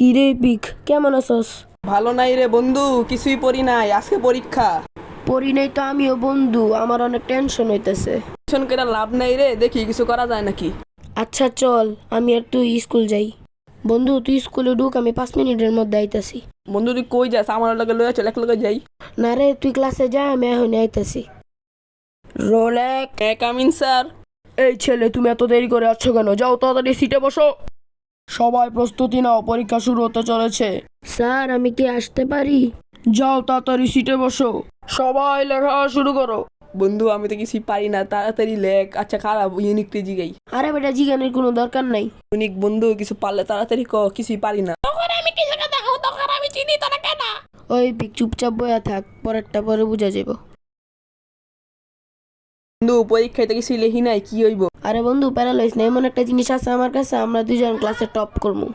কি রে পিক, কেমন আছস? ভালো নাই রে বন্ধু, কিছুই পড়ি নাই, আজকে পরীক্ষা। পড়ি নাই তো আমিও বন্ধু, আমার অনেক টেনশন হইতেছে। টিউশন করে লাভ নাই রে, দেখি কিছু করা যায় নাকি। আচ্ছা চল, আমি আর তুই স্কুল যাই। বন্ধু তুই স্কুলে ঢুক, আমি 5 মিনিটের মধ্যে আইতাছি। বন্ধু তুই কই যাস? আমার লগে লয়ে চল, এক লগে যাই। না রে, তুই ক্লাসে যা, আমি এখন আইতাছি। রোল এক। Come in sir. এই ছেলে, তুমি এত দেরি করে আছো কেন? যাও তাড়াতাড়ি সিটে বসো। সবাই প্রস্তুতি নাও, পরীক্ষা শুরু হতে চলেছে। স্যার আমি কি আসতে পারি? যাও তাড়াতাড়ি সিটে বসো। সবাই লেখা শুরু করো। বন্ধু আমি তো কিছুই পারি না, তাড়াতাড়ি লেখ। আচ্ছা খারাপ, ইউনিকটি জিগাই। আরে বেটা, জিজ্ঞানের কোনো দরকার নাই। ইউনিক বন্ধু, কিছু পারলে তাড়াতাড়ি ক, কিছুই পারি না। ওই পিক, চুপচাপ বয়া থাক, পরেরটা পরে বুঝা যাব। বন্ধু পরীক্ষায় তো কিছুই লেখি নাই, কি হইব? আরে বন্ধু প্যারালাইজ না, এমন একটা জিনিস আছে আমার কাছে, আমরা দুজন ক্লাসে টপ করবো।